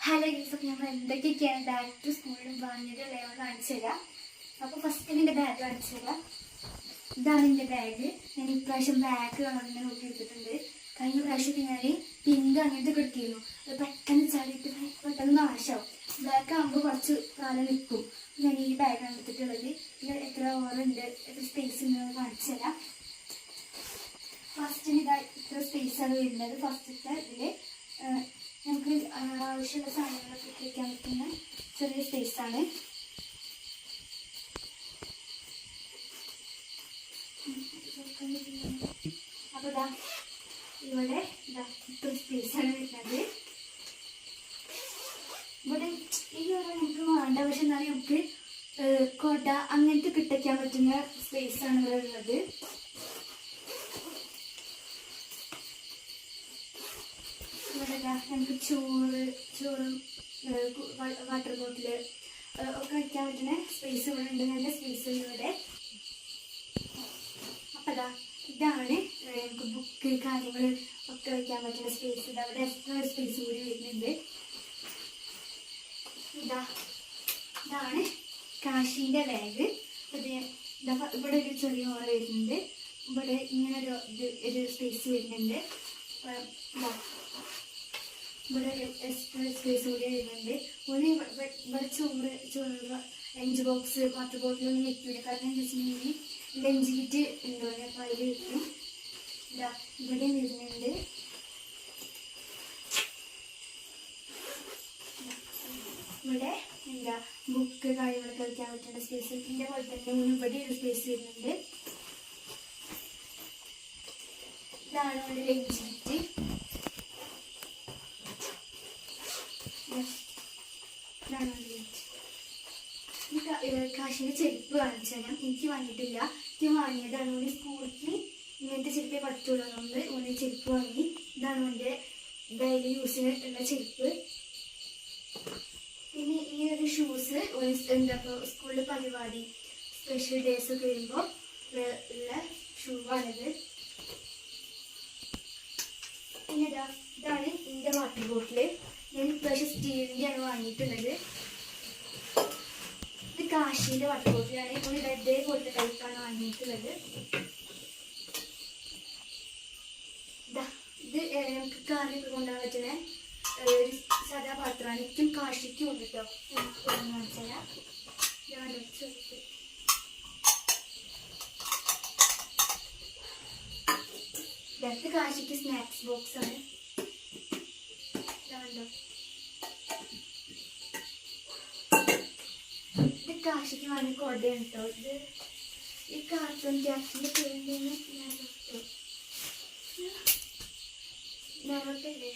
Hello Yusuf, ഞങ്ങൾ എന്തൊക്കെയൊക്കെയാണ് bag to സ്കൂളിലും വാങ്ങിയിട്ടുള്ള കാണിച്ചു തരാം. അപ്പോൾ ഫസ്റ്റ് എൻ്റെ ബാഗ് കാണിച്ചു തരാം. ഇതാണ് എൻ്റെ ബാഗ്. ഞാൻ ഇപ്രാവശ്യം ബാഗ് കളറിനെ നോക്കി എടുത്തിട്ടുണ്ട്. കഴിഞ്ഞ പ്രാവശ്യം ഞാൻ പിങ്ക് അങ്ങനത്തെ കിട്ടിയിരുന്നു. അത് പെട്ടെന്ന് ചളിയിട്ട് പെട്ടെന്ന് നാശമാവും. ബാഗ് ആകുമ്പോൾ കുറച്ച് കാലം നിൽക്കും. ഞാൻ ഈ ബാഗാണ് എടുത്തിട്ടുള്ളത്. ഇത് എത്ര ഓറുണ്ട്, എത്ര സ്പേസ് ഉണ്ടെന്ന് കാണിച്ചു തരാം. ഫസ്റ്റിന് ഇതാ ഇത്ര സ്പേസാണ് വരുന്നത്. ഫസ്റ്റത്തെ ഇതിൽ നമുക്ക് ആവശ്യമുള്ള സാധനങ്ങളൊക്കെ വയ്ക്കാൻ പറ്റുന്ന ചെറിയ സ്പേസാണ്. അപ്പോൾ ഇതാ ഇവിടെ ഇത്ര സ്പേസാണ് വരുന്നത്. ഇവിടെ ഈ ഒരു നമുക്ക് വേണ്ട, പക്ഷെ എന്നാലും നമുക്ക് കൊട അങ്ങനത്തെ കിട്ടയ്ക്കാൻ പറ്റുന്ന സ്പേസാണ് ഇവിടെ ഉള്ളത്. ഇവിടെ നമുക്ക് ചോറും വാട്ടർ ബോട്ടില് ഒക്കെ വയ്ക്കാൻ പറ്റുന്ന സ്പേസ് ഇവിടെ ഉണ്ട്. നല്ല സ്പേസ് ഉണ്ട് ഇവിടെ. അപ്പം ഇതാണ് നമുക്ക് ബുക്ക് കാര്യങ്ങൾ ഒക്കെ വയ്ക്കാൻ പറ്റുന്ന സ്പേസ്. അവിടെ എക്സ്ട്രാ സ്പേസ് കൂടി വരുന്നുണ്ട്. ഇതാണ് കാശിൻ്റെ ബാഗ്. ഇവിടെ ഒരു ചെറിയ ഓറ വരുന്നുണ്ട്. ഇവിടെ ഇങ്ങനെ ഒരു സ്പേസ് വരുന്നുണ്ട്. ഇവിടെ എക്സ്ട്രാ സ്പേസ് കൂടി വരുന്നുണ്ട്. ഇവിടെ ചോറ് ലഞ്ച് ബോക്സ് വാട്ടർ ബോട്ടിലൊന്നും വെക്കില്ല. കാരണം എന്താ വെച്ചിട്ടുണ്ടെങ്കിൽ ലഞ്ച് കിറ്റ് ഉണ്ടോ അപ്പോൾ അതിൽ വെക്കും. ഇവിടെ വരുന്നുണ്ട്. ഇവിടെ ബുക്ക് കാര്യങ്ങളൊക്കെ വയ്ക്കാൻ പറ്റുന്ന സ്പേസ്. ഇതിൻ്റെ പോലെ തന്നെ ഇവിടെ ഒരു സ്പേസ് വരുന്നുണ്ട്. ഇതാണ് ഇവിടെ ലഞ്ച് കിറ്റ്. കാശിൻ്റെ ചെരുപ്പ് കാണിച്ചു തരാം. എനിക്ക് വാങ്ങിയിട്ടില്ല. എനിക്ക് വാങ്ങിയതാണ്. ഓന് സ്കൂളിക്ക് ഇങ്ങനത്തെ ചെരുപ്പേ പറ്റുള്ളതുകൊണ്ട് ഓന് ചെരുപ്പ് വാങ്ങി. ഇതാണ് ഓൻ്റെ ഡെയിലി യൂസിന് ഉള്ള ചെരുപ്പ്. പിന്നെ ഈ ഒരു ഷൂസ് ഇപ്പോൾ സ്കൂളിൽ പരിപാടി സ്പെഷ്യൽ ഡേയ്സ് ഒക്കെ വരുമ്പോൾ ഉള്ള ഷൂ ആണിത്. പിന്നെ ഇതാണ് എൻ്റെ വാട്ടർ ബോട്ടില്. ഞാൻ ഇപ്രാവശ്യം സ്റ്റീലിൻ്റെയാണ് വാങ്ങിയിട്ടുള്ളത്. ഇത് കാശിൻ്റെ വാട്ടർ ബോട്ടിലാണ്. ഇപ്പോൾ ഇതേപോലത്തെ ടൈപ്പാണ് വാങ്ങിയിട്ടുള്ളത്. ഇത് നമുക്ക് കറിയൊക്കെ കൊണ്ടുപോകാൻ പറ്റുന്ന ഒരു സാധാ പാത്രമാണ്. ഏറ്റവും കാശിക്കും ഉണ്ട് കേട്ടോ. കാണിച്ചാൽ ഇതൊക്കെ കാശിക്ക് സ്നാക്സ് ബോക്സ് ആണ്. ഇത് കാശിക്ക് വാങ്ങിയ കൊടയാണ് കേട്ടോ. ഇത് ഈ കാർട്ടൂൺ ക്യാപ്സിൻ്റെ പേരിൽ ഞങ്ങൾക്കല്ലേ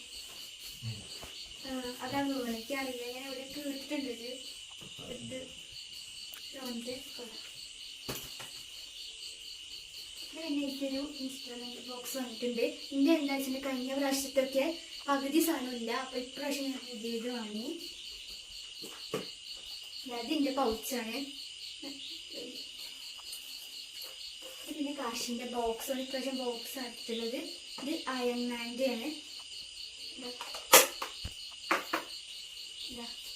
അതാണ് തോന്നുന്നത്. എനിക്കറിയില്ല. ഞാൻ ഇവിടെ കേട്ടിട്ടുണ്ട് ഇത് കൊട. പിന്നെ എനിക്കൊരു ഇൻസ്ട്രുമെന്റ് ബോക്സ് വന്നിട്ടുണ്ട്. ഇതിൻ്റെ എന്താ വെച്ചാൽ കഴിഞ്ഞ പ്രാവശ്യത്തൊക്കെ പകുതി സാധനമില്ല. അപ്പോൾ ഇപ്രാവശ്യം ഞാൻ പുതിയത് വാങ്ങി. അതായത് ഇതിൻ്റെ പൗച്ചാണ്. പിന്നെ കാശിൻ്റെ ബോക്സാണ്. ഇപ്രാവശ്യം ബോക്സ് ആയിട്ടുള്ളത്. ഇത് അയൺമാൻ്റെ ആണ്.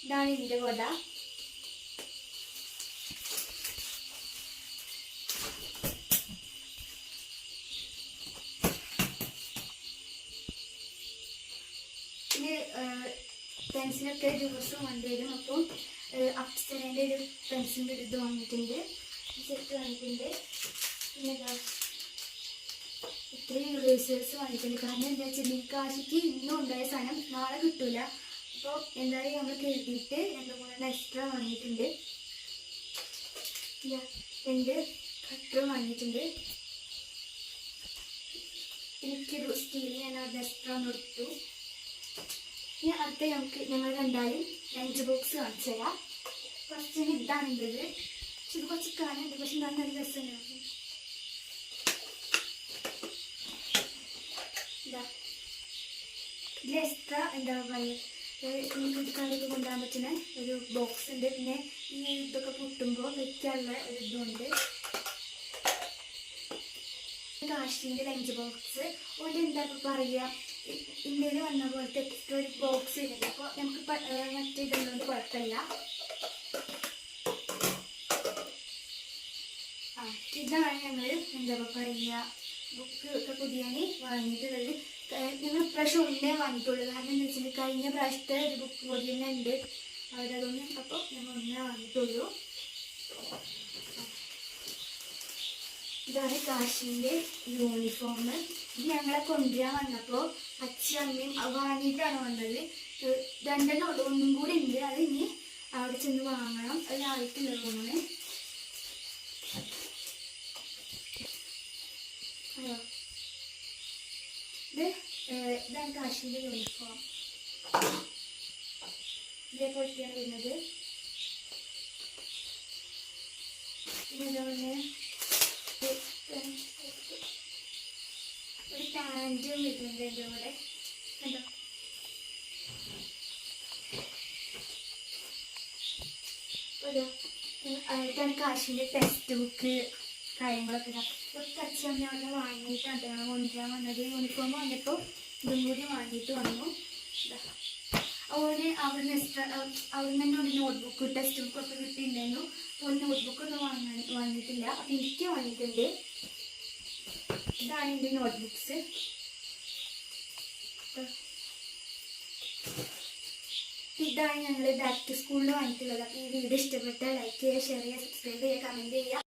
ഇതാണ് ഇതിൻ്റെ കൊട. പിന്നെ പെൻസിലൊക്കെ ദിവസം കൊണ്ടുവരും. അപ്പോൾ അപ്സരേൻ്റെ ഒരു പെൻസിലിൻ്റെ ഒരു ഇത് വാങ്ങിയിട്ടുണ്ട്. സെറ്റ് വാങ്ങിയിട്ടുണ്ട്. പിന്നെ ഇത്രയും ഇറേസേഴ്സ് വാങ്ങിയിട്ടുണ്ട്. കാരണം എന്താ വെച്ചാൽ കാശിക്ക് ഇന്നും ഉണ്ടായ സാധനം നാളെ കിട്ടൂല. അപ്പോൾ എന്തായാലും നമ്മൾ കരുതിയിട്ട് 2-3 എക്സ്ട്രാ വാങ്ങിയിട്ടുണ്ട്. 2 കട്ടർ വാങ്ങിയിട്ടുണ്ട്. എനിക്കൊരു സ്റ്റീൽ ഞാൻ അവിടെ എക്സ്ട്രാ കൊടുത്തു. ഇനി അടുത്ത ഞങ്ങൾ രണ്ടാലും ലഞ്ച് ബോക്സ് കാണിച്ചു തരാം. ഫസ്റ്റ് ഇതാണുള്ളത്. പക്ഷെ ഇത് കുറച്ച് കാലുണ്ട്. പക്ഷെ നല്ല രസമുണ്ടായിരുന്നു. ഇതിൽ എക്സ്ട്രാ എന്താ പറയുക കറിയൊക്കെ കൊണ്ടുപോകാൻ പറ്റുന്ന ഒരു ബോക്സ് ഉണ്ട്. പിന്നെ ഈ ഇതൊക്കെ പൊട്ടുമ്പോൾ വെക്കാനുള്ള ഒരു ഇതുണ്ട്. കാശിൻ്റെ ലഞ്ച് ബോക്സ്. ഓൻ്റെ എന്താ പറയുക ഇന്ത്യയിൽ വന്ന പോലത്തെ എക്സ്ട്രാ ഒരു ബോക്സ് വരുന്നത്. അപ്പോൾ നമുക്ക് മറ്റേ ഇതുള്ളതുകൊണ്ട് കുഴപ്പമില്ല. ഇതാണ് ഞങ്ങൾ എന്താ പറയുക ബുക്ക് ഒക്കെ പുതിയ വാങ്ങിയിട്ടുള്ളത്. ഞങ്ങൾ ഇപ്രാവശ്യം ഒന്നേ വാങ്ങിയിട്ടുള്ളൂ. കാരണം എന്താ വെച്ചാൽ കഴിഞ്ഞ പ്രാവശ്യത്തെ ഒരു ബുക്ക് പോലെ തന്നെ ഉണ്ട് അവിടെ, അതുകൊണ്ട് അപ്പോൾ ഞങ്ങൾ ഒന്നേ വാങ്ങിയിട്ടുള്ളൂ. ഇതാണ് കാശിൻ്റെ യൂണിഫോം. ഇത് ഞങ്ങളെ കൊണ്ടുവരാൻ വന്നപ്പോൾ അച്ഛനും അമ്മയും വാങ്ങിയിട്ടാണ് വന്നത്. രണ്ടെണ്ണം ഉള്ളൂ, ഒന്നും കൂടി ഉണ്ട്. അത് ഇനി അവിടെ ചെന്ന് വാങ്ങണം. അതായിട്ടില്ല തോന്നുന്നത്. ഇതാണ് കാശിൻ്റെ യൂണിഫോം. ഇതേപോലത്തെയാണ് വരുന്നത്. പിന്നെ ഒരു പാൻറ്റും വരുന്നുണ്ട് എൻ്റെ കൂടെ. കണ്ടോ, ഇതാണ് കാശിൻ്റെ ടെക്സ്റ്റ് ബുക്ക് കാര്യങ്ങളൊക്കെ. ഇതൊക്കെ അച്ഛമ്മ അവിടെ വാങ്ങിയിട്ടാണ് ഞങ്ങൾ കൊണ്ടുവരാൻ വന്നത്. യൂണിഫോം വന്നപ്പോൾ ഇതും കൂടി വാങ്ങിയിട്ട് വന്നു. അതുപോലെ അവിടുന്ന് തന്നെ ഒരു നോട്ട്ബുക്ക് ടെക്സ്റ്റ് ബുക്കൊക്കെ കിട്ടിയിട്ടുണ്ടായിരുന്നു. ഒരു നോട്ട്ബുക്കൊന്നും വാങ്ങിയിട്ടില്ല. അപ്പം എനിക്ക് വാങ്ങിയിട്ടുണ്ട്. ഇതാണ് എൻ്റെ നോട്ട്ബുക്സ്. ഇതാണ് ഞങ്ങൾ ബാക്ക് ടു സ്കൂളിൽ വാങ്ങിയിട്ടുള്ളത്. അപ്പോൾ ഈ വീഡിയോ ഇഷ്ടപ്പെട്ടാൽ ലൈക്ക് ചെയ്യുക, ഷെയർ ചെയ്യുക, സബ്സ്ക്രൈബ് ചെയ്യുക, കമൻറ്റ് ചെയ്യുക.